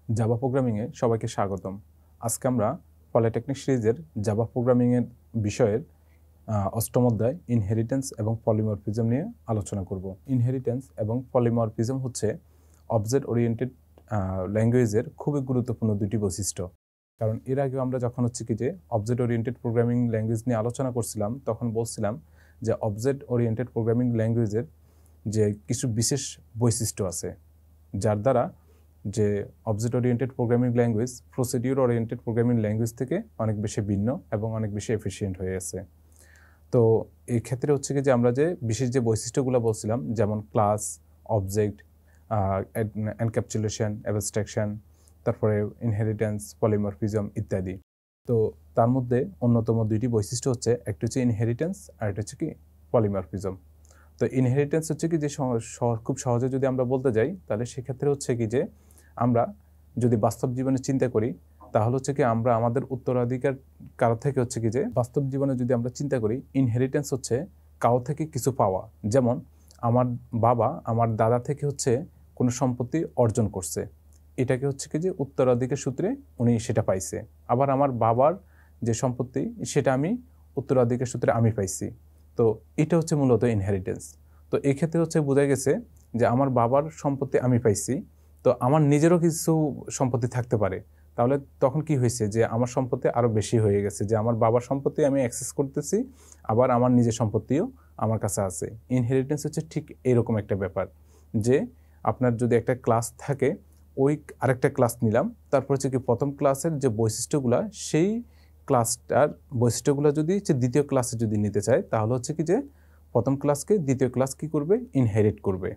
Java প্রোগ্রামিংয়ে সবাইকে স্বাগতম। আজকে আমরা পলিটেকনিক সিরিজের জাভা প্রোগ্রামিংয়ের বিষয়ের অষ্টম অধ্যায় ইনহেরিটেন্স এবং পলিমরফিজম নিয়ে আলোচনা করব। ইনহেরিটেন্স এবং পলিমরফিজম হচ্ছে অবজেক্ট ওরিয়েন্টেড ল্যাঙ্গুয়েজের খুবই গুরুত্বপূর্ণ দুটি বৈশিষ্ট্য। কারণ এর আগেও আমরা যখন যে অবজেক্ট ওরিয়েন্টেড প্রোগ্রামিং ল্যাঙ্গুয়েজ নিয়ে আলোচনা করছিলাম, তখন বলছিলাম যে অবজেক্ট ওরিয়েন্টেড প্রোগ্রামিং ল্যাঙ্গুয়েজের যে কিছু বিশেষ বৈশিষ্ট্য আছে, যার দ্বারা যে object oriented programming language procedure oriented programming language থেকে অনেক বেশি ভিন্ন এবং অনেক বেশি এফিসিয়েন্ট হয়ে আছে। তো এই ক্ষেত্রে যে আমরা যে বিশেষ যে বৈশিষ্ট্যগুলো বলছিলাম, যেমন ক্লাস, অবজেক্ট, এনক্যাপসুলেশন, অ্যাবস্ট্রাকশন, তারপরে ইনহেরিটেন্স, পলিমরফিজম ইত্যাদি। তো তার মধ্যে অন্যতম দুইটি বৈশিষ্ট্য হচ্ছে, একটা হচ্ছে ইনহেরিটেন্স আর একটা হচ্ছে কি পলিমরফিজম। তো ইনহেরিটেন্স হচ্ছে কি যে খুব সহজে যদি আমরা বলতে যাই, তাহলে সেক্ষেত্রে হচ্ছে কি যে আমরা যদি বাস্তব জীবনে চিন্তা করি, তাহলে হচ্ছে কি আমরা আমাদের উত্তরাধিকার কারো থেকে হচ্ছে কি যে বাস্তব জীবনে যদি আমরা চিন্তা করি, ইনহেরিটেন্স হচ্ছে কারো থেকে কিছু পাওয়া। যেমন আমার বাবা আমার দাদা থেকে কোনো সম্পত্তি অর্জন করছে, এটাকে হচ্ছে কি যে উত্তরাধিকার সূত্রে উনি সেটা পাইছে। আবার আমার বাবার যে সম্পত্তি, সেটা আমি উত্তরাধিকার সূত্রে আমি পাইছি। তো এটা হচ্ছে মূলত ইনহেরিটেন্স। তো এই ক্ষেত্রে বোঝা গেছে যে আমার বাবার সম্পত্তি আমি পাইছি, তো আমার নিজেরও কিছু সম্পত্তি থাকতে পারে। তাহলে তখন কি হয়েছে যে আমার সম্পত্তি আরও বেশি হয়ে গেছে, যে আমার বাবার সম্পত্তি আমি অ্যাক্সেস করতেছি, আবার আমার নিজের সম্পত্তিও আমার কাছে আছে। ইনহেরিটেন্স হচ্ছে ঠিক এরকম একটা ব্যাপার, যে আপনার যদি একটা ক্লাস থাকে, ওই আরেকটা ক্লাস নিলাম, তারপর কি প্রথম ক্লাসের যে বৈশিষ্ট্যগুলো, সেই ক্লাসটার বৈশিষ্ট্যগুলো যদি দ্বিতীয় ক্লাসে যদি নিতে চায়, তাহলে কি যে প্রথম ক্লাসকে দ্বিতীয় ক্লাস কি করবে, ইনহেরিট করবে।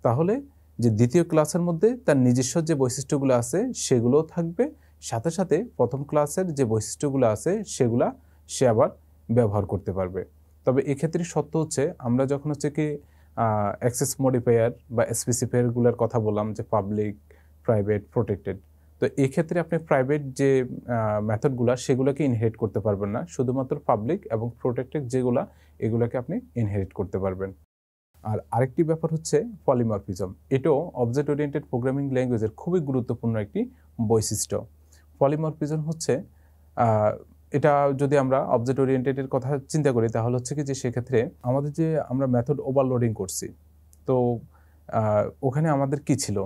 তাহলে যে দ্বিতীয় ক্লাসের মধ্যে তার নিজস্ব যে বৈশিষ্ট্যগুলো আছে সেগুলোও থাকবে, সাথে সাথে প্রথম ক্লাসের যে বৈশিষ্ট্যগুলো আছে সেগুলা সে আবার ব্যবহার করতে পারবে। তবে এক্ষেত্রে সত্য আমরা যখন কি অ্যাক্সেস মডিফায়ার বা স্পেসিফায়ারগুলোর কথা বললাম, যে পাবলিক, প্রাইভেট, প্রোটেক্টেড, তো এক্ষেত্রে আপনি প্রাইভেট যে মেথডগুলো সেগুলোকে ইনহেরিট করতে পারবেন না, শুধুমাত্র পাবলিক এবং প্রোটেক্টেড এগুলোকে আপনি ইনহেরিট করতে পারবেন। আর আরেকটি ব্যাপার হচ্ছে পলিমরফিজম। এটাও অবজেক্ট ওরিয়েন্টেড প্রোগ্রামিং ল্যাঙ্গুয়েজের খুবই গুরুত্বপূর্ণ একটি বৈশিষ্ট্য। পলিমরফিজম এটা যদি আমরা অবজেক্ট ওরিয়েন্টেডের কথা চিন্তা করি, তাহলে কি যে সেক্ষেত্রে আমাদের যে আমরা মেথড ওভারলোডিং করছি, তো ওখানে আমাদের কি ছিল,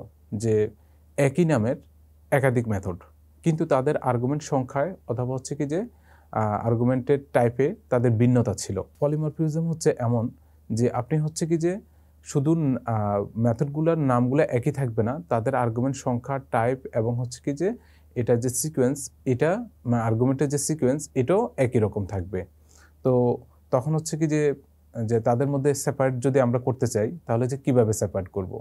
যে একই নামের একাধিক মেথড, কিন্তু তাদের আর্গুমেন্ট সংখ্যায় অথবা কি যে আর্গুমেন্টের টাইপে তাদের ভিন্নতা ছিল। পলিমরফিজম এমন যে আপনি কি যে শুধু মেথডগুলোর নামগুলো একই থাকবে না, তাদের আর্গুমেন্ট সংখ্যা, টাইপ এবং কি যে এটা যে সিকোয়েন্স, এটা আর্গুমেন্টের যে সিকোয়েন্স, এটাও একই রকম থাকবে। তো তখন কি যে যে তাদের মধ্যে সেপারেট যদি আমরা করতে চাই, তাহলে যে কিভাবে সেপারেট করব,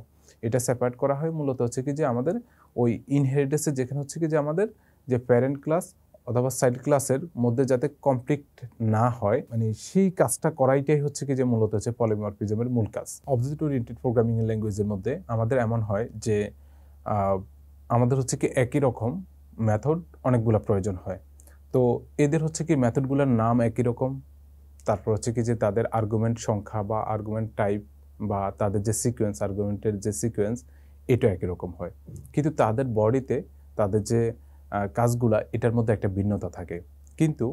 এটা সেপারেট করা হয় মূলত কি যে আমাদের ওই ইনহেরিটেন্সে, যেখানে কি যে আমাদের যে প্যারেন্ট ক্লাস অথবা সাইড ক্লাসের মধ্যে যাতে কমপ্লিট না হয়, মানে সেই কাজটা করাইটাই কি যে মূলত পলিমরফিজমের মূল কাজ। অবজেক্ট ওরিয়েন্টেড প্রোগ্রামিং ল্যাঙ্গুয়েজের মধ্যে আমাদের এমন হয় যে আমাদের কি একই রকম মেথড অনেকগুলো প্রয়োজন হয়। তো এদের কি মেথডগুলোর নাম একই রকম, তারপর কি যে তাদের আর্গুমেন্ট সংখ্যা বা আর্গুমেন্ট টাইপ বা তাদের যে সিকোয়েন্স, আর্গুমেন্টের যে সিকোয়েন্স, এটা একই রকম হয়, কিন্তু তাদের বডিতে তাদের যে কাজগুলা, এটার মধ্যে একটা ভিন্নতা থাকে। কিন্তু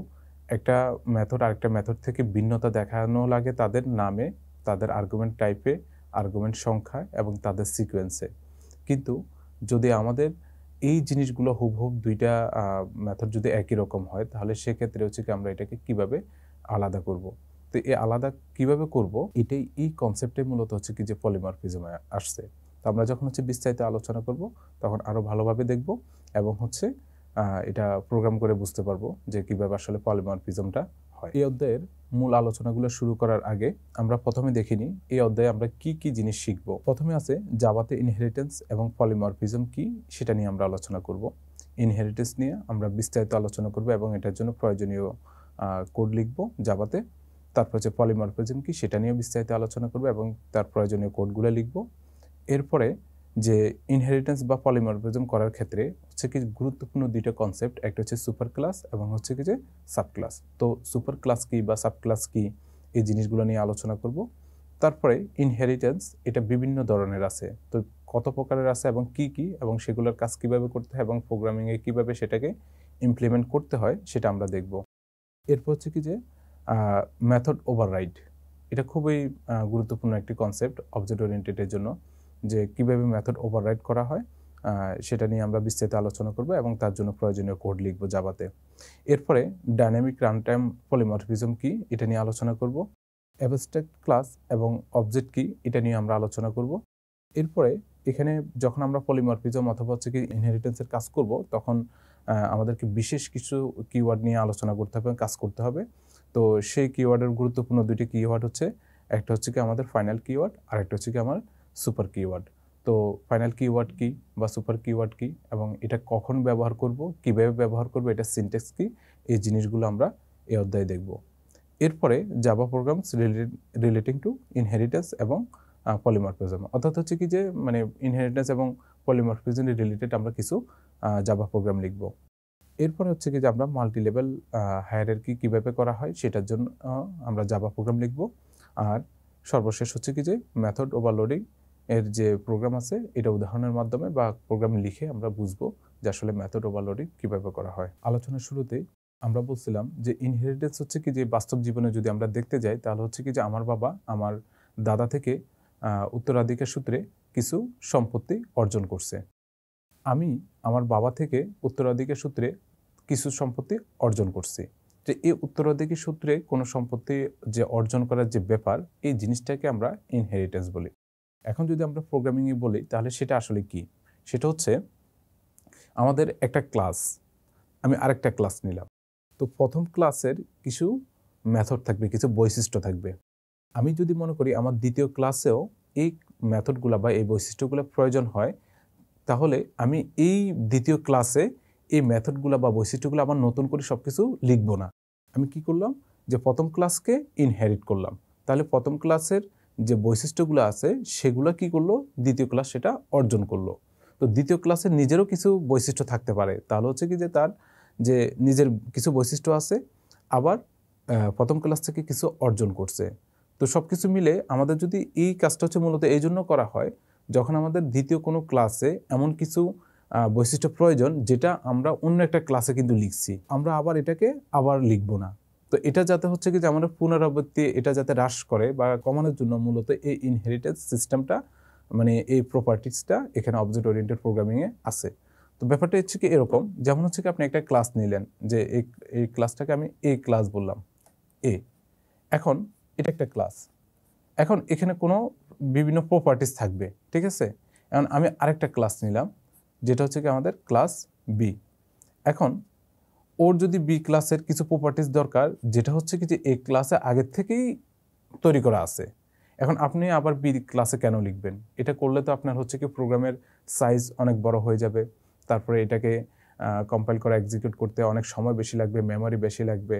একটা মেথড আরেকটা মেথড থেকে ভিন্নতা দেখানো লাগে তাদের নামে, তাদের আর্গুমেন্ট টাইপে, আর্গুমেন্ট সংখ্যায় এবং তাদের সিকোয়েন্সে। কিন্তু যদি আমাদের এই জিনিসগুলো হুবহুব দুইটা মেথড যদি একই রকম হয়, তাহলে সেক্ষেত্রে কি আমরা এটাকে কিভাবে আলাদা করব। তো এই আলাদা কিভাবে করব, এটাই এই কনসেপ্টে মূলত কি যে পলিমরফিজমে আসছে। তো আমরা যখন বিস্তারিত আলোচনা করব, তখন আরও ভালোভাবে দেখব এবং এটা প্রোগ্রাম করে বুঝতে পারবো যে কিভাবে আসলে পলিমরফিজমটা হয়। এই অধ্যায়ের মূল আলোচনাগুলো শুরু করার আগে আমরা প্রথমে দেখিনি এই অধ্যায়ে আমরা কি কি জিনিস শিখব। প্রথমে আছে জাভাতে ইনহেরিটেন্স এবং পলিমরফিজম কি, সেটা নিয়ে আমরা আলোচনা করব। ইনহেরিটেন্স নিয়ে আমরা বিস্তারিত আলোচনা করব এবং এটার জন্য প্রয়োজনীয় কোড লিখব জাভাতে। তারপর পলিমরফিজম কি, সেটা নিয়ে বিস্তারিত আলোচনা করব এবং তার প্রয়োজনীয় কোডগুলো লিখব। এরপরে যে ইনহেরিটেন্স বা পলিমরফিজম করার ক্ষেত্রে কি গুরুত্বপূর্ণ দুইটা কনসেপ্ট, একটা সুপার ক্লাস এবং কি যে সাব ক্লাস। তো সুপার ক্লাস কি বা সাব ক্লাস কি, এই জিনিসগুলো নিয়ে আলোচনা করব। তারপরে ইনহেরিটেন্স, এটা বিভিন্ন ধরনের আছে। তো কত প্রকারের আছে এবং কি এবং সেগুলোর কাজ কিভাবে করতে হয় এবং প্রোগ্রামিংয়ে কিভাবে সেটাকে ইমপ্লিমেন্ট করতে হয় সেটা আমরা দেখব। এরপর হচ্ছে কি যে মেথড ওভাররাইড, এটা খুবই গুরুত্বপূর্ণ একটি কনসেপ্ট অবজেক্ট ওরিয়েন্টেডের জন্য, যে কিভাবে মেথড ওভাররাইড করা হয় সেটা নিয়ে আমরা বিস্তারিত আলোচনা করব এবং তার জন্য প্রয়োজনীয় কোড লিখব জাভাতে। এরপরে ডাইনামিক রানটাইম পলিমরফিজম কি এটা নিয়ে আলোচনা করব। অ্যাবস্ট্রাক্ট ক্লাস এবং অবজেক্ট কি এটা নিয়ে আমরা আলোচনা করব। এরপরে এখানে যখন আমরা পলিমরফিজম অথবা হচ্ছে কি ইনহেরিটেন্সের কাজ করব তখন আমাদেরকে বিশেষ কিছু কিওয়ার্ড নিয়ে আলোচনা করতে হবে, কাজ করতে হবে। তো সেই কিওয়ার্ডের গুরুত্বপূর্ণ দুটি কিওয়ার্ড হচ্ছে, একটা হচ্ছে কি আমাদের ফাইনাল কিওয়ার্ড আর একটা হচ্ছে কি আমার সুপার কিওয়ার্ড। তো ফাইনাল কিওয়ার্ড কি বা সুপার কিওয়ার্ড কি এবং এটা কখন ব্যবহার করব, কিভাবে ব্যবহার করব, এটা সিনট্যাক্স কি, এই জিনিসগুলো আমরা এই অধ্যায়ে দেখব। এরপরে Java programs relating to inheritance এবং পলিমরফিজম, অর্থাৎ হচ্ছে কি যে মানে ইনহেরিটেন্স এবং পলিমরফিজম রিলেটেড আমরা কিছু জাভা প্রোগ্রাম লিখব। এরপর হচ্ছে কি যে আমরা মাল্টি লেভেল হায়ারার্কি কীভাবে করা হয় সেটার জন্য আমরা জাভা প্রোগ্রাম লিখব। আর সর্বশেষ হচ্ছে কি যে মেথড ওভারলোডিং এর যে প্রোগ্রাম আছে এটা উদাহরণের মাধ্যমে বা প্রোগ্রাম লিখে আমরা বুঝবো যে আসলে মেথড ওভারলোডিং কীভাবে করা হয়। আলোচনার শুরুতে আমরা বলছিলাম যে ইনহেরিটেন্স হচ্ছে কি যে বাস্তব জীবনে যদি আমরা দেখতে যাই তাহলে হচ্ছে কি যে আমার বাবা আমার দাদা থেকে উত্তরাধিকার সূত্রে কিছু সম্পত্তি অর্জন করছে। আমি আমার বাবা থেকে উত্তরাধিকার সূত্রে কিছু সম্পত্তি অর্জন করছি। যে এই উত্তরাধিকার সূত্রে কোনো সম্পত্তি যে অর্জন করার যে ব্যাপার, এই জিনিসটাকে আমরা ইনহেরিটেন্স বলি। এখন যদি আমরা প্রোগ্রামিংয়ে বলি তাহলে সেটা আসলে কি? সেটা হচ্ছে আমাদের একটা ক্লাস, আমি আরেকটা ক্লাস নিলাম। তো প্রথম ক্লাসের কিছু মেথড থাকবে, কিছু বৈশিষ্ট্য থাকবে। আমি যদি মনে করি আমার দ্বিতীয় ক্লাসেও এই মেথডগুলো বা এই বৈশিষ্ট্যগুলো প্রয়োজন হয়, তাহলে আমি এই দ্বিতীয় ক্লাসে এই মেথডগুলো বা বৈশিষ্ট্যগুলো আবার নতুন করে সব কিছু লিখব না। আমি কি করলাম যে প্রথম ক্লাসকে ইনহেরিট করলাম, তাহলে প্রথম ক্লাসের যে বৈশিষ্ট্যগুলো আছে সেগুলো কি করলো, দ্বিতীয় ক্লাস সেটা অর্জন করলো। তো দ্বিতীয় ক্লাসের নিজেরও কিছু বৈশিষ্ট্য থাকতে পারে, তাহলে হচ্ছে কি যে তার যে নিজের কিছু বৈশিষ্ট্য আছে, আবার প্রথম ক্লাস থেকে কিছু অর্জন করছে। তো সব কিছু মিলে আমাদের যদি এই কাজটা হচ্ছে মূলত এই জন্য করা হয় যখন আমাদের দ্বিতীয় কোনো ক্লাসে এমন কিছু বৈশিষ্ট্য প্রয়োজন যেটা আমরা অন্য একটা ক্লাসে কিন্তু লিখছি, আমরা আবার এটাকে আবার লিখব না। তো এটা যাতে হচ্ছে কি যে আমাদের পুনরাবৃত্তি এটা যাতে হ্রাস করে বা কমানোর জন্য মূলত এই ইনহেরিটেন্স সিস্টেমটা, মানে এই প্রপার্টিসটা এখানে অবজেক্ট ওরিয়েন্টেড প্রোগ্রামিংয়ে আছে। তো ব্যাপারটা হচ্ছে কি এরকম, যেমন হচ্ছে কি আপনি একটা ক্লাস নিলেন, যে এই ক্লাসটাকে আমি এ ক্লাস বললাম, এ। এখন এটা একটা ক্লাস, এখন এখানে কোনো বিভিন্ন প্রপার্টিস থাকবে, ঠিক আছে। এখন আমি আরেকটা ক্লাস নিলাম যেটা হচ্ছে কি আমাদের ক্লাস বি। এখন ওর যদি বি ক্লাসের কিছু প্রপার্টিস দরকার যেটা হচ্ছে কি যে এই ক্লাসে আগের থেকেই তৈরি করা আছে, এখন আপনি আবার বি ক্লাসে কেন লিখবেন? এটা করলে তো আপনার হচ্ছে কি প্রোগ্রামের সাইজ অনেক বড় হয়ে যাবে, তারপরে এটাকে কম্পাইল করা এক্সিকিউট করতে অনেক সময় বেশি লাগবে, মেমোরি বেশি লাগবে,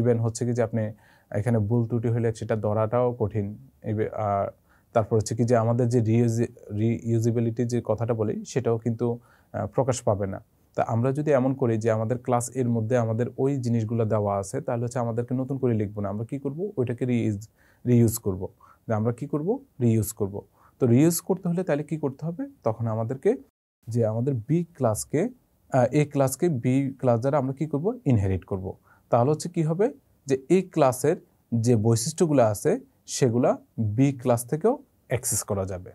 ইভেন হচ্ছে কি যে আপনি এখানে ভুল ত্রুটি হলে সেটা ধরাটাও কঠিন। তারপর হচ্ছে কি যে আমাদের যে রিইউজেবিলিটি যে কথাটা বলি সেটাও কিন্তু প্রকাশ পাবে না। তা আমরা যদি এমন করি যে আমাদের ক্লাস এর মধ্যে আমাদের ওই জিনিসগুলো দেওয়া আছে, তাহলে হচ্ছে আমাদেরকে নতুন করে লিখবো না, আমরা কি করব, ওইটাকে রিইউজ করব। আমরা কি করব, রিইউজ করব। তো রিইউজ করতে হলে তাহলে কি করতে হবে, তখন আমাদেরকে যে আমাদের বি ক্লাসকে এই ক্লাসকে বি ক্লাস দ্বারা আমরা কি করব, ইনহেরিট করব। তাহলে হচ্ছে কি হবে যে এই ক্লাসের যে বৈশিষ্ট্যগুলো আছে সেগুলা বি ক্লাস থেকেও অ্যাক্সেস করা যাবে,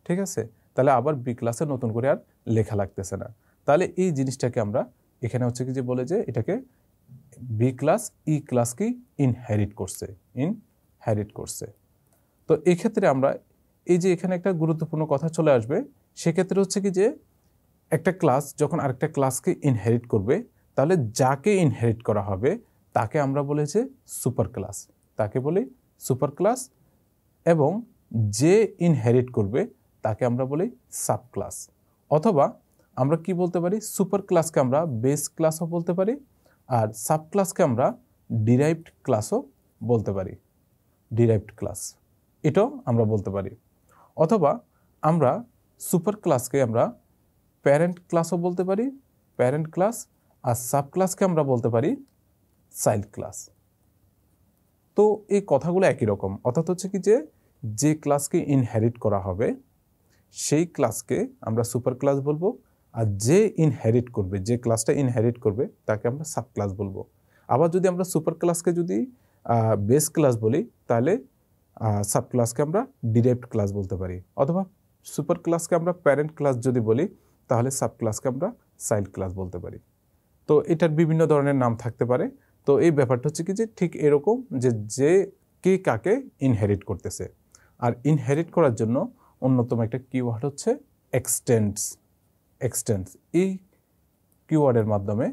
ঠিক আছে। তাহলে আবার বি ক্লাসে নতুন করে আর লেখা লাগতেছে না। তাহলে এই জিনিসটাকে আমরা এখানে হচ্ছে কি যে বলে যে এটাকে বি ক্লাস ই ক্লাসকে ইনহেরিট করছে। তো এই ক্ষেত্রে আমরা এই যে এখানে একটা গুরুত্বপূর্ণ কথা চলে আসবে, সেক্ষেত্রে হচ্ছে কি যে একটা ক্লাস যখন আরেকটা ক্লাসকে ইনহেরিট করবে, তাহলে যাকে ইনহেরিট করা হবে তাকে আমরা বলি যে সুপার ক্লাস, তাকে বলি সুপার ক্লাস, এবং যে ইনহেরিট করবে তাকে আমরা বলি সাব ক্লাস। অথবা আমরা কি বলতে পারি, সুপার ক্লাসকে আমরা বেস ক্লাসও বলতে পারি, আর সাব ক্লাসকে আমরা ডিরাইভড ক্লাসও বলতে পারি, ডিরাইভড ক্লাস এটাও আমরা বলতে পারি। অথবা আমরা সুপার ক্লাসকে আমরা প্যারেন্ট ক্লাসও বলতে পারি, প্যারেন্ট ক্লাস, আর সাব ক্লাসকে আমরা বলতে পারি চাইল্ড ক্লাস। তো এই কথাগুলো একই রকম, অর্থাৎ হচ্ছে কি যে ক্লাসকে ইনহেরিট করা হবে সেই ক্লাসকে আমরা সুপার ক্লাস বলবো, আর যে ইনহেরিট করবে, যে ক্লাসটা ইনহেরিট করবে তাকে আমরা সাব ক্লাস বলবো। আবার যদি আমরা সুপার ক্লাসকে যদি বেস ক্লাস বলি, তাহলে সাব ক্লাসকে আমরা ডিরাইভড ক্লাস বলতে পারি, অথবা সুপার ক্লাসকে আমরা প্যারেন্ট ক্লাস যদি বলি, তাহলে সাব ক্লাসকে আমরা চাইল্ড ক্লাস বলতে পারি। তো এটার বিভিন্ন ধরনের নাম থাকতে পারে। তো এই ব্যাপারটা হচ্ছে কি যে ঠিক এরকম যে কে কাকে ইনহেরিট করতেছে। আর ইনহেরিট করার জন্য অন্যতম একটা কিওয়ার্ড হচ্ছে এক্সটেন্ডস। এই কিওয়ার্ডের মাধ্যমে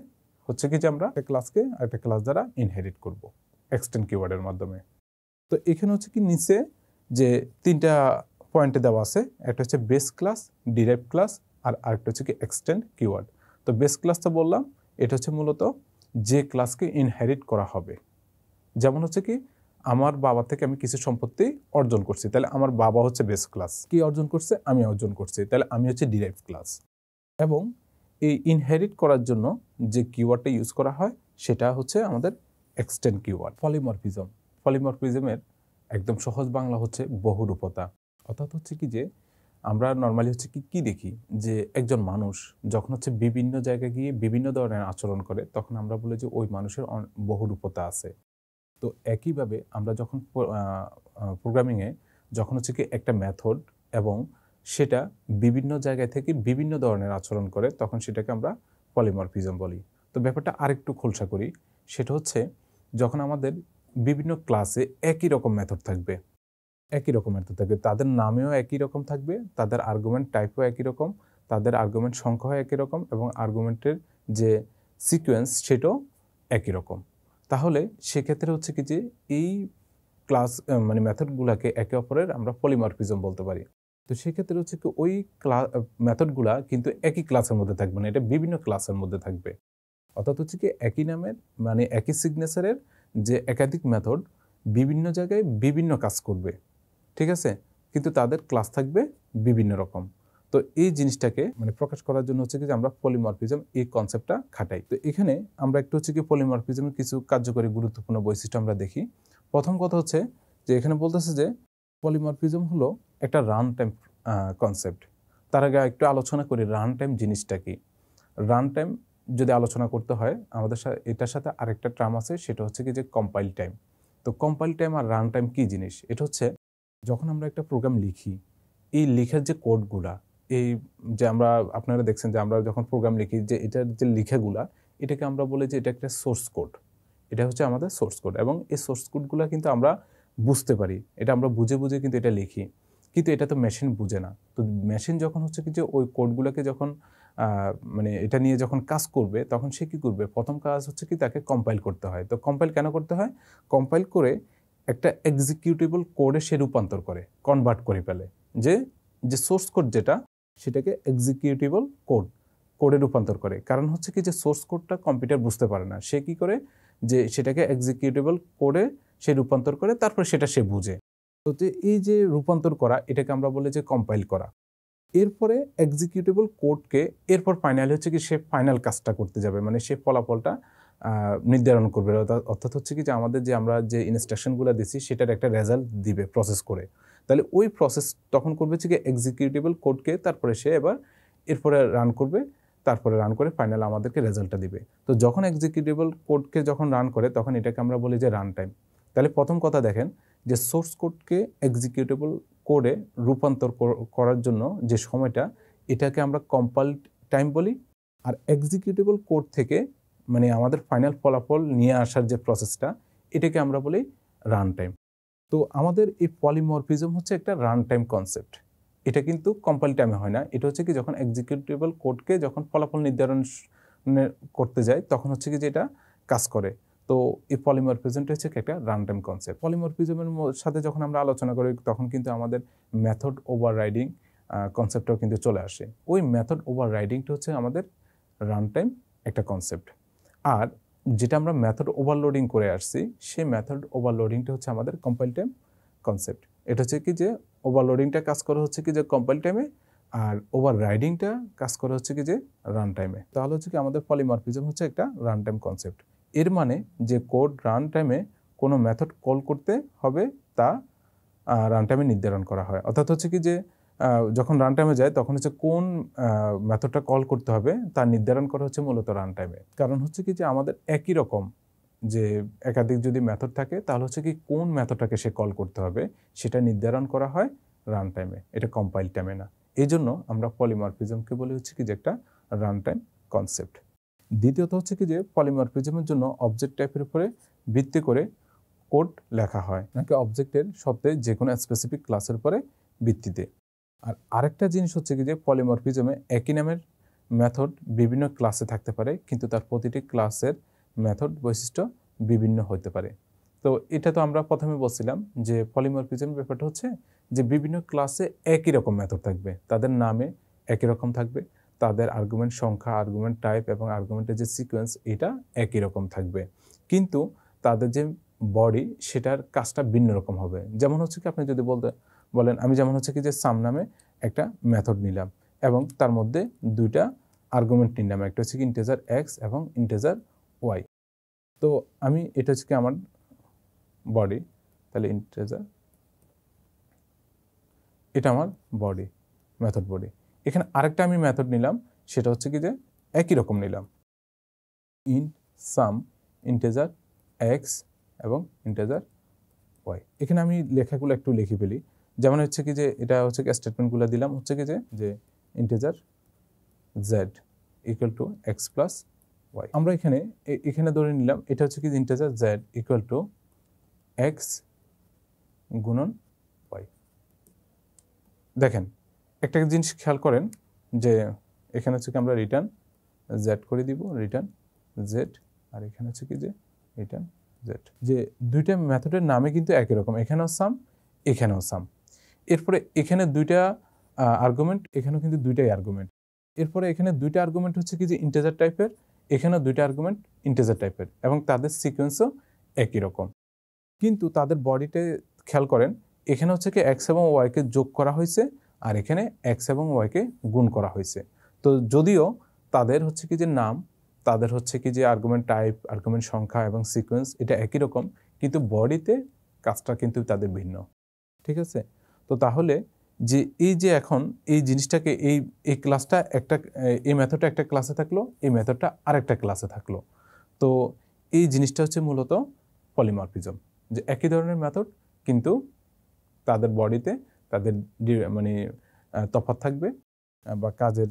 হচ্ছে কি যে আমরা একটা ক্লাসকে একটা ক্লাস দ্বারা ইনহেরিট করব এক্সটেন্ড কিওয়ার্ডের মাধ্যমে। তো এখানে হচ্ছে কি নিচে যে তিনটা পয়েন্টে দেওয়া আছে, একটা হচ্ছে বেস ক্লাস, ডিরাইভড ক্লাস, আর আরেকটা হচ্ছে কি এক্সটেন্ড কিওয়ার্ড। তো বেস ক্লাসটা বললাম, এটা হচ্ছে মূলত যে ক্লাসকে ইনহেরিট করা হবে। যেমন হচ্ছে কি আমার বাবা থেকে আমি কিছু সম্পত্তি অর্জন করছি, তাহলে আমার বাবা হচ্ছে বেস ক্লাস। কি অর্জন করছে? আমি অর্জন করছি, তাহলে আমি হচ্ছে ডিরাইভড ক্লাস। এবং এই ইনহেরিট করার জন্য যে কিওয়ার্ডটা ইউজ করা হয় সেটা হচ্ছে আমাদের এক্সটেন্ড কিওয়ার্ড। পলিমরফিজমের একদম সহজ বাংলা হচ্ছে বহুরূপতা। অর্থাৎ হচ্ছে কি যে আমরা নর্মালি হচ্ছে কি দেখি যে একজন মানুষ যখন হচ্ছে বিভিন্ন জায়গায় গিয়ে বিভিন্ন ধরনের আচরণ করে, তখন আমরা বলি যে ওই মানুষের বহুরূপতা আছে। তো একইভাবে আমরা যখন প্রোগ্রামিংয়ে যখন হচ্ছে কি একটা মেথড এবং সেটা বিভিন্ন জায়গায় থেকে বিভিন্ন ধরনের আচরণ করে, তখন সেটাকে আমরা পলিমরফিজম বলি। তো ব্যাপারটা আরেকটু খোলসা করি, সেটা হচ্ছে যখন আমাদের বিভিন্ন ক্লাসে একই রকম মেথড থাকবে, তাদের নামেও একই রকম থাকবে, তাদের আর্গুমেন্ট টাইপও একই রকম, তাদের আর্গুমেন্ট সংখ্যাও একই রকম, এবং আর্গুমেন্টের যে সিকোয়েন্স সেটাও একই রকম। তাহলে সেক্ষেত্রে হচ্ছে কি যে এই ক্লাস মানে মেথডগুলোকে একে অপরের আমরা পলিমরফিজম বলতে পারি। তো সেক্ষেত্রে হচ্ছে কি ওই মেথডগুলা কিন্তু একই ক্লাসের মধ্যে থাকবে না, এটা বিভিন্ন ক্লাসের মধ্যে থাকবে। অর্থাৎ হচ্ছে কি একই নামের মানে একই সিগনেচারের যে একাধিক মেথড বিভিন্ন জায়গায় বিভিন্ন কাজ করবে, ঠিক আছে, কিন্তু তাদের ক্লাস থাকবে বিভিন্ন রকম। তো এই জিনিসটাকে মানে প্রকাশ করার জন্য হচ্ছে কি যে আমরা পলিমরফিজম এই কনসেপ্টটা খাটাই। তো এখানে আমরা একটু হচ্ছে কি পলিমরফিজমের কিছু কার্যকরী গুরুত্বপূর্ণ বৈশিষ্ট্য আমরা দেখি। প্রথম কথা হচ্ছে যে এখানে বলতেছে যে পলিমরফিজম হলো একটা রান টাইম কনসেপ্ট। তার আগে একটু আলোচনা করি রান টাইম জিনিসটা কি। রান টাইম যদি আলোচনা করতে হয় আমাদের সাথে এটার সাথে আরেকটা টার্ম আছে, সেটা হচ্ছে কি যে কম্পাইল টাইম। তো কম্পাইল টাইম আর রান টাইম কী জিনিস? এটা হচ্ছে যখন আমরা একটা প্রোগ্রাম লিখি, এই লেখার যে কোডগুলা, এই যে আমরা আপনারা দেখছেন যে আমরা যখন প্রোগ্রাম লিখি যে এটার যে লেখাগুলা, এটাকে আমরা বলি যে এটা একটা সোর্স কোড। এটা হচ্ছে আমাদের সোর্স কোড, এবং এই সোর্স কোডগুলো কিন্তু আমরা বুঝতে পারি, এটা আমরা বুঝে কিন্তু এটা লিখি, কিন্তু এটা তো মেশিন বুঝে না। তো মেশিন যখন হচ্ছে কি যে ওই কোডগুলোকে যখন মানে এটা নিয়ে যখন কাজ করবে, তখন সে কী করবে? প্রথম কাজ হচ্ছে কি তাকে কম্পাইল করতে হয়। তো কম্পাইল কেন করতে হয়? কম্পাইল করে একটা এক্সিকিউটেবল কোডে সে রূপান্তর করে, কনভার্ট করে ফেলে। যে সোর্স কোড যেটা, সেটাকে এক্সিকিউটেবল কোডে রূপান্তর করে। কারণ হচ্ছে কি যে সোর্স কোডটা কম্পিউটার বুঝতে পারে না, সে কি করে যে সেটাকে এক্সিকিউটেবল কোডে সে রূপান্তর করে, তারপরে সেটা সে বুঝে। তো এই যে রূপান্তর করা, এটাকে আমরা বলি যে কম্পাইল করা। এরপরে এক্সিকিউটেবল কোডকে এরপর ফাইনাল হচ্ছে কি সে ফাইনাল কাজটা করতে যাবে, মানে সে ফলাফলটা নির্ধারণ করবে। অর্থাৎ হচ্ছে কি যে আমাদের যে আমরা যে ইনস্ট্রাকশনগুলো দিচ্ছি সেটার একটা রেজাল্ট দিবে প্রসেস করে। তাহলে ওই প্রসেস তখন করবে হচ্ছে কি এক্সিকিউটেবল কোডকে, তারপরে সে এরপরে রান করবে, তারপরে রান করে ফাইনাল আমাদেরকে রেজাল্টটা দিবে। তো যখন এক্সিকিউটেবল কোডকে যখন রান করে, তখন এটাকে আমরা বলি যে রান টাইম। তাহলে প্রথম কথা দেখেন যে সোর্স কোডকে এক্সিকিউটেবল কোডে রূপান্তর করার জন্য যে সময়টা, এটাকে আমরা কম্পাইল টাইম বলি। আর এক্সিকিউটেবল কোড থেকে মানে আমাদের ফাইনাল ফলাফল নিয়ে আসার যে প্রসেসটা, এটাকে আমরা বলি রান টাইম। তো আমাদের এই পলিমরফিজম হচ্ছে একটা রান টাইম কনসেপ্ট। এটা কিন্তু কম্পাইল টাইমে হয় না, এটা হচ্ছে কি যখন এক্সিকিউটেবল কোডকে যখন ফলাফল নির্ধারণ করতে যায়, তখন হচ্ছে কি যে এটা কাজ করে। তো এই পলিমরফিজমটা হচ্ছে একটা রান টাইম কনসেপ্ট। পলিমরফিজমের সাথে যখন আমরা আলোচনা করি, তখন কিন্তু আমাদের মেথড ওভাররাইডিং কনসেপ্টটাও কিন্তু চলে আসে। ওই মেথড ওভাররাইডিংটা হচ্ছে আমাদের রান টাইম একটা কনসেপ্ট। আর যেটা আমরা মেথড ওভারলোডিং করে আসছি, সেই মেথড ওভারলোডিংটা হচ্ছে আমাদের কম্পাইল টাইম কনসেপ্ট। এটা হচ্ছে কি যে ওভারলোডিংটা কাজ করে হচ্ছে কি যে কম্পাইল টাইমে, আর ওভাররাইডিংটা কাজ করে হচ্ছে কি যে রান টাইমে। তাহলে হচ্ছে কি আমাদের পলিমরফিজম হচ্ছে একটা রান টাইম কনসেপ্ট। এর মানে যে কোড রান টাইমে কোনো মেথড কল করতে হবে তা রান টাইমে নির্ধারণ করা হয়। অর্থাৎ হচ্ছে কি যে যখন রান টাইমে যায় তখন হচ্ছে কোন মেথডটা কল করতে হবে তা নির্ধারণ করা হচ্ছে মূলত রান টাইমে। কারণ হচ্ছে কি যে আমাদের একই রকম যে একাধিক যদি মেথড থাকে তাহলে হচ্ছে কি কোন মেথডটাকে সে কল করতে হবে সেটা নির্ধারণ করা হয় রান টাইমে, এটা কম্পাইল টাইমে না। এই জন্য আমরা পলিমরফিজমকে বলি হচ্ছে কি যে একটা রান টাইম কনসেপ্ট। দ্বিতীয়ত হচ্ছে কি যে পলিমরফিজমের জন্য অবজেক্ট টাইপের উপরে ভিত্তি করে কোড লেখা হয়, নাকি অবজেক্টের শব্দে যে কোনো স্পেসিফিক ক্লাসের উপরে ভিত্তিতে। আর আরেকটা জিনিস হচ্ছে কি যে পলিমরফিজমে একই নামের মেথড বিভিন্ন ক্লাসে থাকতে পারে, কিন্তু তার প্রতিটি ক্লাসের মেথড বৈশিষ্ট্য বিভিন্ন হতে পারে। তো এটা তো আমরা প্রথমে বলছিলাম যে পলিমরফিজমের ব্যাপারটা হচ্ছে যে বিভিন্ন ক্লাসে একই রকম মেথড থাকবে, তাদের নামে একই রকম থাকবে, তাদের আর্গুমেন্ট সংখ্যা, আর্গুমেন্ট টাইপ এবং আর্গুমেন্টের যে সিকোয়েন্স এটা একই রকম থাকবে, কিন্তু তাদের যে বডি সেটার কাজটা ভিন্ন রকম হবে। যেমন হচ্ছে কি আপনি যদি বলেন আমি যেমন হচ্ছে কি যে সাম নামে একটা মেথড নিলাম এবং তার মধ্যে দুইটা আর্গুমেন্ট নিলাম, একটা হচ্ছে কি ইন্টিজার এক্স এবং ইন্টিজার ওয়াই। তো আমি এটা হচ্ছে কি আমার বডি, তাহলে ইন্টিজার, এটা আমার বডি, মেথড বডি। এখানে আরেকটা আমি মেথড নিলাম, সেটা হচ্ছে কি যে একই রকম নিলাম, ইন্ট সাম ইন্টিজার এক্স এবং ইন্টিজার ওয়াই। এখানে আমি লেখাগুলো একটু লিখে ফেলি। যেমন হচ্ছে কি যে এটা হচ্ছে কি স্টেটমেন্টগুলো দিলাম হচ্ছে কি যে integer Z equal to x plus y. আমরা এখানে ধরে নিলাম এটা হচ্ছে কি integer Z equal to x গুণন ওয়াই। দেখেন একটা জিনিস খেয়াল করেন যে এখানে হচ্ছে কি আমরা রিটার্ন জেড করে দিব, রিটার্ন জেড, আর এখানে হচ্ছে কি যে রিটার্ন জেড। যে দুইটা মেথডের নামে কিন্তু একই রকম, এখানেও সাম এখানেও সাম। এরপরে এখানে দুইটা আর্গুমেন্ট, এখানেও কিন্তু দুইটাই আর্গুমেন্ট। এরপরে এখানে দুইটা আর্গুমেন্ট হচ্ছে কি যে ইন্টিজার টাইপের, এখানেও দুইটা আর্গুমেন্ট ইন্টিজার টাইপের এবং তাদের সিকোয়েন্সও একই রকম, কিন্তু তাদের বডিতে খেয়াল করেন এখানে হচ্ছে কি এক্স এবং ওয়াইকে যোগ করা হয়েছে আর এখানে এক্স এবং ওয়াইকে গুণ করা হয়েছে। তো যদিও তাদের হচ্ছে কি যে নাম, তাদের হচ্ছে কি যে আর্গুমেন্ট টাইপ, আর্গুমেন্ট সংখ্যা এবং সিকোয়েন্স এটা একই রকম, কিন্তু বডিতে কাজটা কিন্তু তাদের ভিন্ন। ঠিক আছে? তো তাহলে যে এই যে এখন এই জিনিসটাকে এই ক্লাসটা একটা, এই মেথডটা একটা ক্লাসে থাকলো, এই মেথডটা আরেকটা ক্লাসে থাকলো। তো এই জিনিসটা হচ্ছে মূলত পলিমরফিজম, যে একই ধরনের মেথড কিন্তু তাদের বডিতে তাদের মানে তফাৎ থাকবে বা কাজের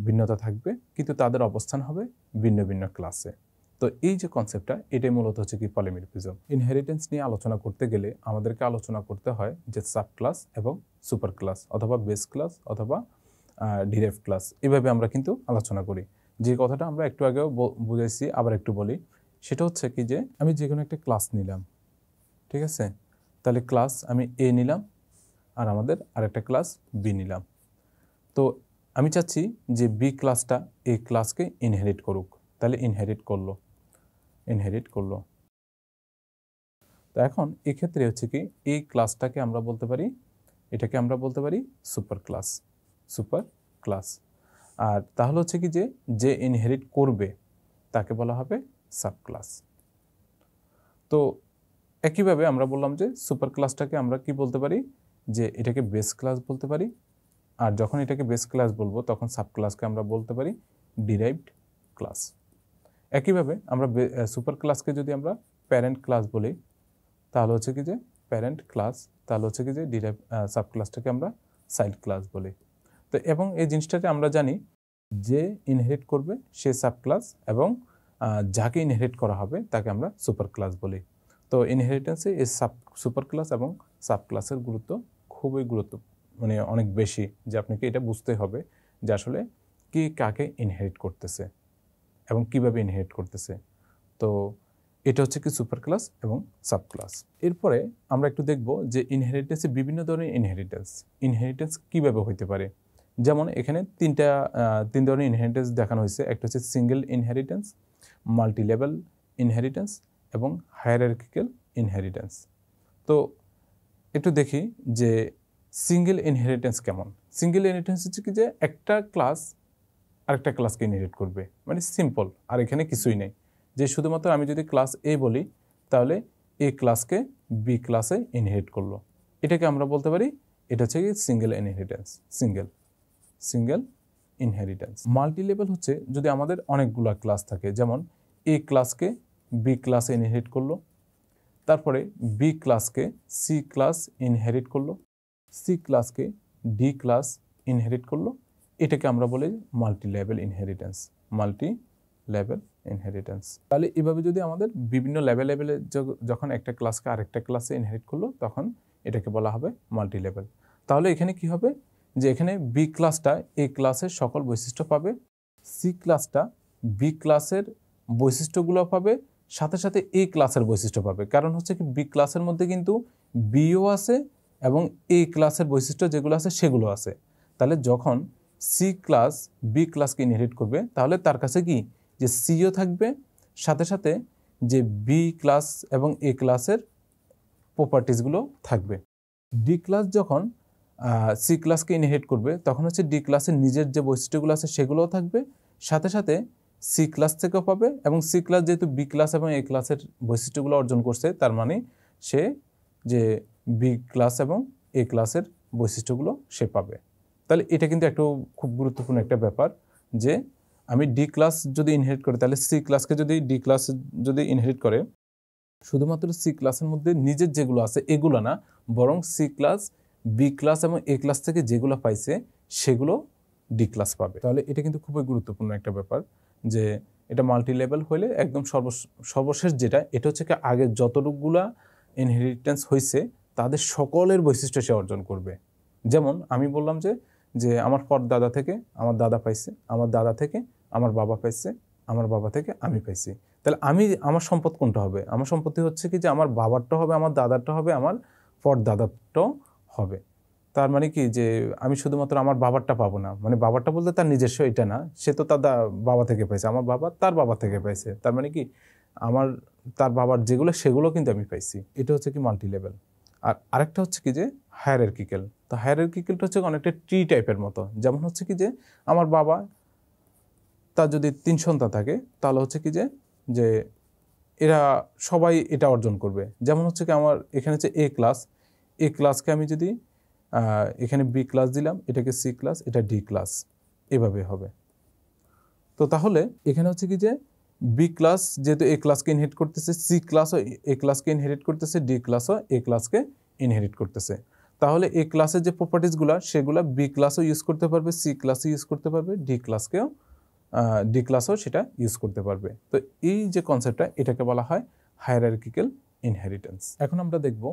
ভিন্নতা থাকবে, কিন্তু তাদের অবস্থান হবে ভিন্ন ভিন্ন ক্লাসে। তো এই যে কনসেপ্টটা, এটাই মূলত হচ্ছে কি পলিমরফিজম। ইনহেরিটেন্স নিয়ে আলোচনা করতে গেলে আমাদেরকে আলোচনা করতে হয় যে সাব ক্লাস এবং সুপার ক্লাস, অথবা বেস ক্লাস অথবা ডিরাইভ ক্লাস, এভাবে আমরা কিন্তু আলোচনা করি। যে কথাটা আমরা একটু আগেও বুঝাইছি, আবার একটু বলি, সেটা হচ্ছে কি যে আমি যে কোনো একটা ক্লাস নিলাম, ঠিক আছে? তাহলে ক্লাস আমি এ নিলাম আর আমাদের আরেকটা ক্লাস বি নিলাম। তো আমি চাচ্ছি যে বি ক্লাসটা এই ক্লাসকে ইনহেরিট করুক, তাহলে ইনহেরিট করলো। তো এখন এক্ষেত্রে হচ্ছে কি এই ক্লাসটাকে আমরা বলতে পারি, এটাকে আমরা বলতে পারি সুপার ক্লাস। আর তাহলে হচ্ছে কি যে ইনহেরিট করবে তাকে বলা হবে সাব ক্লাস। তো একইভাবে আমরা বললাম যে সুপার ক্লাসটাকে আমরা কি বলতে পারি, যে এটাকে বেস ক্লাস বলতে পারি, আর যখন এটাকে বেস ক্লাস বলবো তখন সাব ক্লাসকে আমরা বলতে পারি ডিরাইভড ক্লাস। একইভাবে আমরা সুপার ক্লাসকে যদি আমরা প্যারেন্ট ক্লাস বলি তাহলে হচ্ছে কি যে প্যারেন্ট ক্লাস, তাহলে হচ্ছে কি যে ডিরাইভ সাব ক্লাসটাকে আমরা চাইল্ড ক্লাস বলি। তো এবং এই জিনিসটাতে আমরা জানি যে ইনহেরিট করবে সে সাব ক্লাস এবং যাকে ইনহেরিট করা হবে তাকে আমরা সুপার ক্লাস বলি। তো ইনহেরিটেন্সে এই সুপার ক্লাস এবং সাব ক্লাসের গুরুত্ব খুবই মানে অনেক বেশি, যে আপনাকে এটা বুঝতে হবে যে আসলে কে কাকে ইনহেরিট করতেছে এবং কিভাবে ইনহেরিট করতেছে। তো এটা হচ্ছে কি সুপার ক্লাস এবং সাব ক্লাস। এরপরে আমরা একটু দেখব যে ইনহেরিটেন্সে বিভিন্ন ধরনের ইনহেরিটেন্স কিভাবে হইতে পারে। যেমন এখানে তিন ধরনের ইনহেরিটেন্স দেখানো হয়েছে। একটা হচ্ছে single inheritance, multi level inheritance এবং হায়ারার্কিক্যাল ইনহেরিটেন্স। তো একটু দেখি যে সিঙ্গেল ইনহেরিটেন্স কেমন। সিঙ্গেল ইনহেরিটেন্স হচ্ছে কি যে একটা ক্লাস আরেকটা ক্লাসকে ইনহেরিট করবে, মানে সিম্পল, আর এখানে কিছুই নেই। যে শুধুমাত্র আমি যদি ক্লাস এ বলি তাহলে এ ক্লাসকে বি ক্লাসে ইনহেরিট করলো, এটাকে আমরা বলতে পারি এটা হচ্ছে কি single inheritance, single inheritance. Multi level হচ্ছে যদি আমাদের অনেকগুলো ক্লাস থাকে, যেমন এ ক্লাসকে বি ক্লাসে ইনহেরিট করলো, তারপরে বি ক্লাসকে সি ক্লাস ইনহেরিট করলো, সি ক্লাসকে ডি ক্লাস ইনহেরিট করলো, এটাকে আমরা বলি multi level inheritance, multi level inheritance. তাহলে এভাবে যদি আমাদের বিভিন্ন লেভেলে যখন একটা ক্লাসকে আরেকটা ক্লাসে ইনহেরিট করলো তখন এটাকে বলা হবে মাল্টি লেভেল। তাহলে এখানে কি হবে যে এখানে বি ক্লাসটা এ ক্লাসের সকল বৈশিষ্ট্য পাবে, সি ক্লাসটা বি ক্লাসের বৈশিষ্ট্যগুলো পাবে, সাথে সাথে এ ক্লাসের বৈশিষ্ট্য পাবে। কারণ হচ্ছে কি বি ক্লাসের মধ্যে কিন্তু বিও আছে এবং এ ক্লাসের বৈশিষ্ট্য যেগুলো আছে সেগুলো আছে। তাহলে যখন সি ক্লাস বি ক্লাসকে ইনহেরিট করবে তাহলে তার কাছে কি যে সিও থাকবে, সাথে সাথে যে বি ক্লাস এবং এ ক্লাসের প্রপার্টিসগুলো থাকবে। ডি ক্লাস যখন সি ক্লাসকে ইনহেরিট করবে তখন হচ্ছে ডি ক্লাসের নিজের যে বৈশিষ্ট্যগুলো আছে সেগুলোও থাকবে, সাথে সাথে সি ক্লাস থেকেও পাবে, এবং সি ক্লাস যেহেতু বি ক্লাস এবং এ ক্লাসের বৈশিষ্ট্যগুলো অর্জন করছে তার মানে সে যে বি ক্লাস এবং এ ক্লাসের বৈশিষ্ট্যগুলো সে পাবে। তাহলে এটা কিন্তু একটু খুব গুরুত্বপূর্ণ একটা ব্যাপার যে আমি ডি ক্লাস যদি ইনহেরিট করি তাহলে সি ক্লাসকে যদি ডি ক্লাস যদি ইনহেরিট করে শুধুমাত্র সি ক্লাসের মধ্যে নিজের যেগুলো আছে এগুলো না, বরং সি ক্লাস বি ক্লাস এবং এ ক্লাস থেকে যেগুলো পাইছে সেগুলো ডি ক্লাস পাবে। তাহলে এটা কিন্তু খুবই গুরুত্বপূর্ণ একটা ব্যাপার যে এটা মাল্টি লেভেল হলে একদম সর্বশেষ যেটা এটা হচ্ছে কি আগে যতটুকুগুলা ইনহেরিটেন্স হয়েছে তাদের সকলের বৈশিষ্ট্য সে অর্জন করবে। যেমন আমি বললাম যে আমার দাদা থেকে আমার দাদা পাইছে, আমার দাদা থেকে আমার বাবা পাইছে, আমার বাবা থেকে আমি পাইছি। তাহলে আমার সম্পদ কোনটা হবে? আমার সম্পত্তি হচ্ছে কি যে আমার বাবারটা হবে, আমার দাদারটা হবে, আমার দাদারটাও হবে। তার মানে কি যে আমি শুধুমাত্র আমার বাবারটা পাবো না, মানে বাবারটা বলতে তার নিজস্ব এটা না, সে তো তার বাবা থেকে পাইছে, আমার বাবা তার বাবা থেকে পাইছে, তার মানে কি তার বাবার যেগুলো সেগুলো কিন্তু আমি পাইছি। এটা হচ্ছে কি মাল্টি লেভেল। আর আরেকটা হচ্ছে কি যে হায়ারার্কিক্যাল। তো হায়ারার্কিক্যালটা হচ্ছে অনেকটা ট্রি টাইপের মতো। যেমন হচ্ছে কি যে আমার বাবা তার যদি 3 সন্তান থাকে তাহলে হচ্ছে কি যে এরা সবাই এটা অর্জন করবে। যেমন হচ্ছে কি আমার এখানে হচ্ছে এ ক্লাসকে আমি যদি এখানে বি ক্লাস দিলাম, এটাকে সি ক্লাস, এটা ডি ক্লাস, এভাবে হবে। তো তাহলে এখানে হচ্ছে কি যে বি ক্লাস যেহেতু এ ক্লাসকে ইনহেরিট করতেছে, সি ক্লাসও এ ক্লাসকে ইনহেরিট করতেছে, ডি ক্লাসও এ ক্লাসকে ইনহেরিট করতেছে। তাহলে এ ক্লাসের যে প্রপার্টিসগুলো সেগুলো বি ক্লাসও ইউজ করতে পারবে, সি ক্লাসও ইউজ করতে পারবে, ডি ক্লাসও সেটা ইউজ করতে পারবে। তো এই যে কনসেপ্টটা এটাকে বলা হয় হায়ারার্কিক্যাল ইনহেরিটেন্স। এখন আমরা দেখব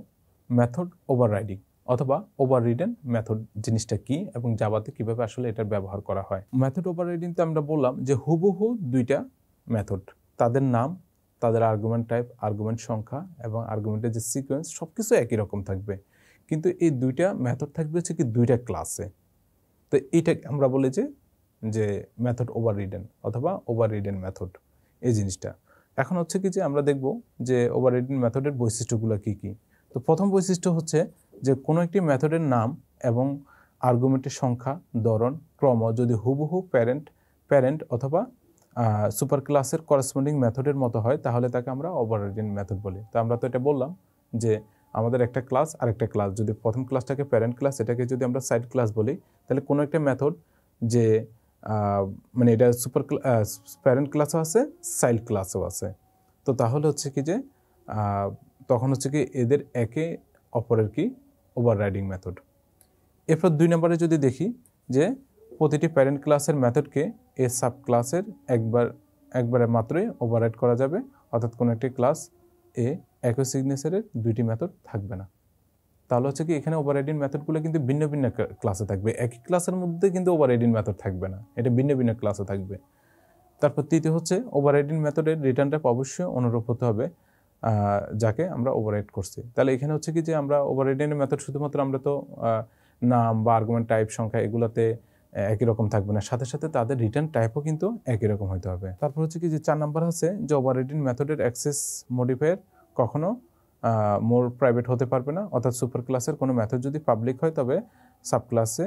মেথড ওভাররাইডিং অথবা ওভাররিডেন মেথড জিনিসটা কি এবং জাভাতে কিভাবে আসলে এটার ব্যবহার করা হয়। মেথড ওভাররাইডিংতে আমরা বললাম যে হুবহু দুইটা মেথড, তাদের নাম, তাদের আর্গুমেন্ট টাইপ, আর্গুমেন্ট সংখ্যা এবং আর্গুমেন্টের যে সিকোয়েন্স সবকিছু একই রকম থাকবে, কিন্তু এই দুইটা মেথড থাকবে হচ্ছে কি দুইটা ক্লাসে। তো এইটা আমরা বলি যে মেথড ওভাররিডেন অথবা ওভাররিডেন মেথড এই জিনিসটা। এখন হচ্ছে কি যে আমরা দেখব যে ওভাররিডেন মেথডের বৈশিষ্ট্যগুলো কি কি। তো প্রথম বৈশিষ্ট্য হচ্ছে যে কোনো একটি মেথডের নাম এবং আর্গুমেন্টের সংখ্যা, ধরন, ক্রম যদি হুবহু প্যারেন্ট অথবা সুপার ক্লাসের করেসপন্ডিং মেথডের মতো হয় তাহলে তাকে আমরা ওভাররিডেন মেথড বলি। তো আমরা তো এটা বললাম যে আমাদের একটা ক্লাস আর একটা ক্লাস, যদি প্রথম ক্লাসটাকে প্যারেন্ট ক্লাস এটাকে যদি আমরা সাইড ক্লাস বলি তাহলে কোনো একটা মেথড যে মানে এটা প্যারেন্ট ক্লাসও আছে, চাইল্ড ক্লাসও আছে। তো তাহলে হচ্ছে কি যে তখন হচ্ছে কি এদের একে অপরের কি ওভাররাইডিং মেথড। এরপর 2 নম্বরে যদি দেখি যে প্রতিটি প্যারেন্ট ক্লাসের মেথডকে এ সাব ক্লাসের একবারে মাত্রই ওভাররাইড করা যাবে, অর্থাৎ কোনো একটি ক্লাস একই সিগনেচারের দুইটি মেথড থাকবে না। তাহলে হচ্ছে কি এখানে ওভাররাইডিং মেথডগুলো কিন্তু ভিন্ন ভিন্ন ক্লাসে থাকবে, একই ক্লাসের মধ্যে কিন্তু ওভাররাইডিং মেথড থাকবে না, এটা ভিন্ন ভিন্ন ক্লাসে থাকবে। তারপর তৃতীয় হচ্ছে ওভাররাইডিং মেথডের রিটার্ন টাইপ অবশ্যই অনুরূপ হতে হবে যাকে আমরা ওভাররাইড করছি। তাহলে এখানে হচ্ছে কি যে আমরা ওভাররাইডিং মেথড শুধুমাত্র আমরা তো নাম বা আর্গুমেন্ট টাইপ সংখ্যা এগুলোতে একই রকম থাকবে না, সাথে সাথে তাদের রিটার্ন টাইপও কিন্তু একই রকম হতে হবে। তারপর হচ্ছে কি যে 4 নাম্বার আছে যে ওভাররাইডিং মেথডের অ্যাক্সেস মডিফায়ার কখনো মোর প্রাইভেট হতে পারবে না, অর্থাৎ সুপার ক্লাসের কোনো মেথড যদি পাবলিক হয় তবে সাব ক্লাসে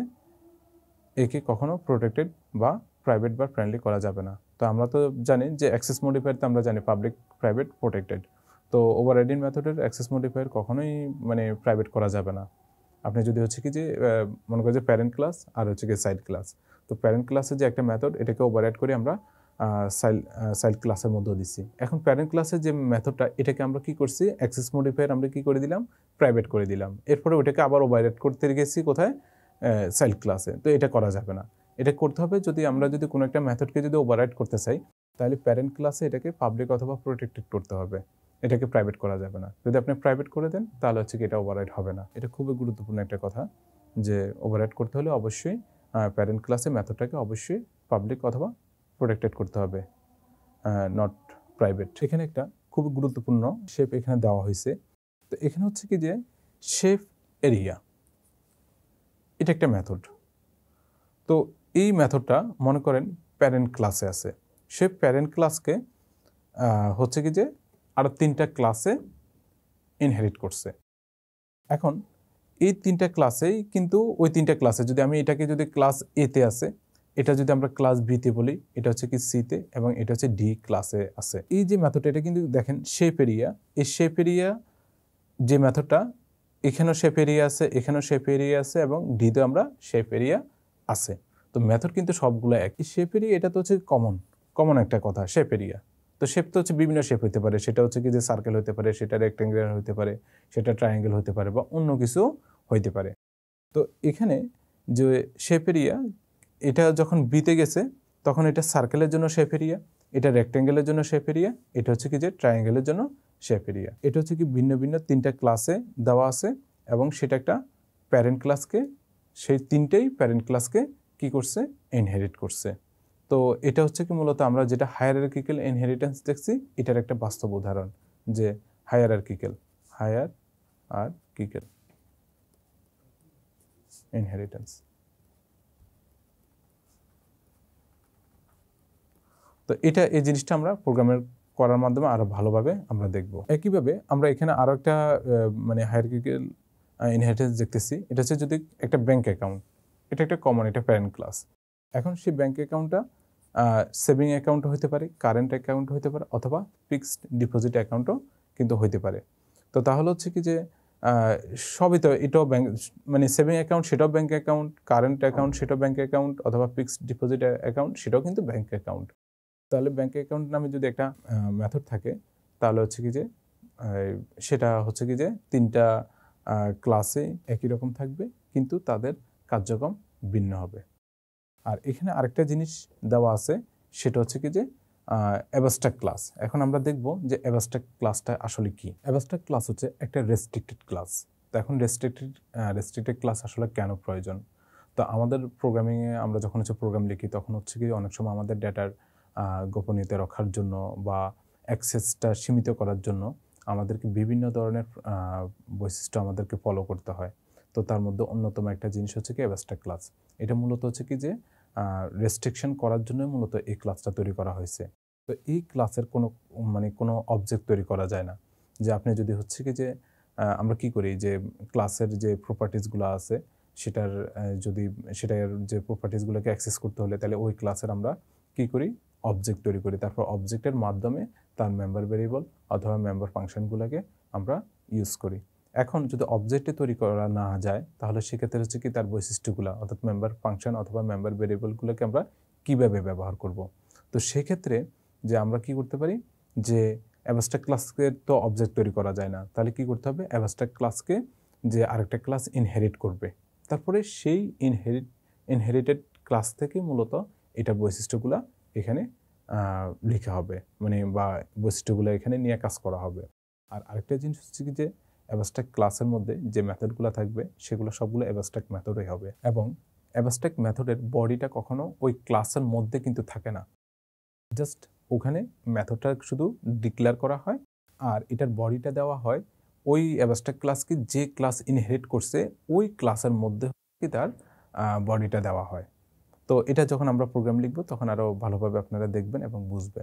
একে কখনো প্রোটেক্টেড বা প্রাইভেট বা ফ্রেন্ডলি করা যাবে না। তো আমরা তো জানি যে অ্যাক্সেস মডিফায়ারতে আমরা জানি পাবলিক, প্রাইভেট, প্রোটেক্টেড। তো ওভাররাইডিং মেথডের অ্যাক্সেস মডিফায়ার কখনোই মানে প্রাইভেট করা যাবে না। আপনি যদি হচ্ছে কি যে মনে করেন যে প্যারেন্ট ক্লাস আর হচ্ছে কি চাইল্ড ক্লাস, তো প্যারেন্ট ক্লাসের যে একটা মেথড এটাকে ওভাররাইড করে আমরা চাইল্ড ক্লাসের মধ্যে দিচ্ছি। এখন প্যারেন্ট ক্লাসের যে মেথডটা এটাকে আমরা কি করছি, অ্যাক্সেস মডিফায়ার আমরা কি করে দিলাম, প্রাইভেট করে দিলাম। এরপরে ওটাকে আবার ওভাররাইড করতে গেছি কোথায়, চাইল্ড ক্লাসে। তো এটা করা যাবে না। এটা করতে হবে যদি আমরা যদি কোনো একটা মেথডকে যদি ওভাররাইড করতে চাই, তাহলে প্যারেন্ট ক্লাসে এটাকে পাবলিক অথবা প্রোটেক্টেড করতে হবে, এটাকে প্রাইভেট করা যাবে না। যদি আপনি প্রাইভেট করে দেন তাহলে হচ্ছে কি এটা ওভাররাইড হবে না। এটা খুবই গুরুত্বপূর্ণ একটা কথা যে ওভাররাইড করতে হলে অবশ্যই প্যারেন্ট ক্লাসে মেথডটাকে অবশ্যই পাবলিক অথবা প্রোটেক্টেড করতে হবে, নট প্রাইভেট। এখানে একটা খুব গুরুত্বপূর্ণ শেপ এখানে দেওয়া হয়েছে। তো এখানে হচ্ছে কি যে শেপ এরিয়া, এটা একটা মেথড। তো এই মেথডটা মনে করেন প্যারেন্ট ক্লাসে আছে, শেপ প্যারেন্ট ক্লাসকে হচ্ছে কি যে আরও 3টা ক্লাসে ইনহেরিট করছে। এখন এই 3টা ক্লাসেই কিন্তু ওই 3টা ক্লাসে যদি আমি এটাকে যদি ক্লাস এতে আছে, এটা যদি আমরা ক্লাস বিতে বলি, এটা হচ্ছে কি সিতে, এবং এটা হচ্ছে ডি ক্লাসে আছে। এই যে মেথডটা এটা কিন্তু দেখেন শেপ এরিয়া, এই শেপ এরিয়া যে মেথডটা এখানেও শেপ এরিয়া আছে, এখানেও শেপ এরিয়া আছে, এবং ডিতে আমরা শেপ এরিয়া আছে। তো মেথড কিন্তু সবগুলো একই। শেপ এরিয়া এটা তো হচ্ছে কমন একটা কথা, শেপ এরিয়া। তো শেপ তো হচ্ছে বিভিন্ন শেপ হতে পারে, সেটা হচ্ছে কি যে সার্কেল হতে পারে, সেটা রেক্ট্যাঙ্গুলার হতে পারে, সেটা ট্রায়াঙ্গেল হতে পারে, বা অন্য কিছু হইতে পারে। তো এখানে যে শেপ এরিয়া এটা যখন বিতে গেছে তখন এটা সার্কেলের জন্য শেপ এরিয়া, এটা রেক্ট্যাঙ্গেলের জন্য শেপ এরিয়া, এটা হচ্ছে কি যে ট্রায়াঙ্গেলের জন্য শেপ এরিয়া। এটা হচ্ছে কি ভিন্ন ভিন্ন 3টা ক্লাসে দেওয়া আছে, এবং সেটা একটা প্যারেন্ট ক্লাসকে, সেই 3টেই প্যারেন্ট ক্লাসকে কি করছে, ইনহেরিট করছে। তো এটা হচ্ছে কি মূলত আমরা যেটা হায়ারার্কিক্যাল ইনহেরিটেন্স দেখছি এটার একটা বাস্তব উদাহরণ, যে হায়ারার্কিক্যাল ইনহেরিটেন্স। তো এই জিনিসটা আমরা প্রোগ্রামের করার মাধ্যমে আরো ভালোভাবে আমরা দেখব। একইভাবে আমরা এখানে আরো একটা মানে হায়ারার্কিক্যাল ইনহেরিটেন্স দেখতেছি। এটা হচ্ছে যদি একটা ব্যাংক অ্যাকাউন্ট, এটা একটা কমন, এটা প্যারেন্ট ক্লাস। এখন সেই ব্যাংক অ্যাকাউন্টটা সেভিং অ্যাকাউন্টও হতে পারে, কারেন্ট অ্যাকাউন্ট হতে পারে, অথবা ফিক্সড ডিপোজিট অ্যাকাউন্টও কিন্তু হতে পারে। তো তাহলে হচ্ছে কি যে সবই তো এটাও ব্যাংক, মানে সেভিং অ্যাকাউন্ট সেটাও ব্যাংক অ্যাকাউন্ট, কারেন্ট অ্যাকাউন্ট সেটাও ব্যাংক অ্যাকাউন্ট, অথবা ফিক্সড ডিপোজিট অ্যাকাউন্ট সেটাও কিন্তু ব্যাংক অ্যাকাউন্ট। তাহলে ব্যাংক অ্যাকাউন্ট নামে যদি একটা মেথড থাকে তাহলে হচ্ছে কি যে সেটা হচ্ছে কি যে 3টা ক্লাসে একই রকম থাকবে, কিন্তু তাদের কার্যক্রম ভিন্ন হবে। আর এখানে আরেকটা জিনিস দেওয়া আছে, সেটা হচ্ছে কি যে অ্যাবস্ট্রাক্ট ক্লাস। এখন আমরা দেখব যে অ্যাবস্ট্রাক্ট ক্লাসটা আসলে কি। অ্যাবস্ট্রাক্ট ক্লাস হচ্ছে একটা রেস্ট্রিক্টেড ক্লাস। তো এখন রেস্ট্রিক্টেড ক্লাস আসলে কেন প্রয়োজন? তো আমাদের প্রোগ্রামিংয়ে আমরা যখন হচ্ছে প্রোগ্রাম লিখি তখন হচ্ছে কি অনেক সময় আমাদের ডেটার গোপনীয়তা রক্ষার জন্য বা অ্যাক্সেসটা সীমিত করার জন্য আমাদেরকে বিভিন্ন ধরনের বৈশিষ্ট্য আমাদেরকে ফলো করতে হয়। তো তার মধ্যে অন্যতম একটা জিনিস হচ্ছে কি অ্যাবস্ট্রাক্ট ক্লাস। এটা মূলত হচ্ছে কি যে রেস্ট্রিকশন করার জন্য মূলত এই ক্লাসটা তৈরি করা হয়েছে। তো এই ক্লাসের কোনো অবজেক্ট তৈরি করা যায় না। যে আপনি যদি হচ্ছে কি যে আমরা কি করি যে ক্লাসের যে প্রপার্টিসগুলো আছে সেটার যে প্রপার্টিসগুলোকে অ্যাক্সেস করতে হলে তাহলে ওই ক্লাসের আমরা কি করি, অবজেক্ট তৈরি করি। তারপর অবজেক্টের মাধ্যমে তার মেম্বার ভেরিয়েবল অথবা মেম্বার ফাংশনগুলোকে আমরা ইউজ করি। এখন যদি অবজেক্টে তৈরি করা না যায় তাহলে সেক্ষেত্রে হচ্ছে কি তার বৈশিষ্ট্যগুলো অর্থাৎ মেম্বার ফাংশন অথবা মেম্বার ভেরিয়েবলগুলোকে আমরা কীভাবে ব্যবহার করব। তো সেক্ষেত্রে যে আমরা কি করতে পারি, যে অ্যাবস্ট্রাক্ট ক্লাসকে তো অবজেক্ট তৈরি করা যায় না, তাহলে কি করতে হবে, অ্যাবস্ট্রাক্ট ক্লাসকে যে আরেকটা ক্লাস ইনহেরিট করবে, তারপরে সেই ইনহেরিটেড ক্লাস থেকে মূলত এটার বৈশিষ্ট্যগুলো এখানে লেখা হবে, মানে বা বৈশিষ্ট্যগুলো এখানে নিয়ে কাজ করা হবে। আর আরেকটা জিনিস হচ্ছে কি যে অ্যাবস্ট্রাক্ট ক্লাসের মধ্যে যে মেথডগুলো থাকবে সেগুলো সবগুলো অ্যাবস্ট্রাক্ট মেথডই হবে, এবং অ্যাবস্ট্রাক্ট মেথডের বডিটা কখনো ওই ক্লাসের মধ্যে কিন্তু থাকে না, জাস্ট ওখানে মেথডটা শুধু ডিক্লেয়ার করা হয় আর এটার বডিটা দেওয়া হয় ওই অ্যাবস্ট্রাক্ট ক্লাসকে যে ক্লাস ইনহেরিট করছে ওই ক্লাসের মধ্যে তার বডিটা দেওয়া হয়। তো এটা যখন আমরা প্রোগ্রাম লিখব তখন আরও ভালোভাবে আপনারা দেখবেন এবং বুঝবেন।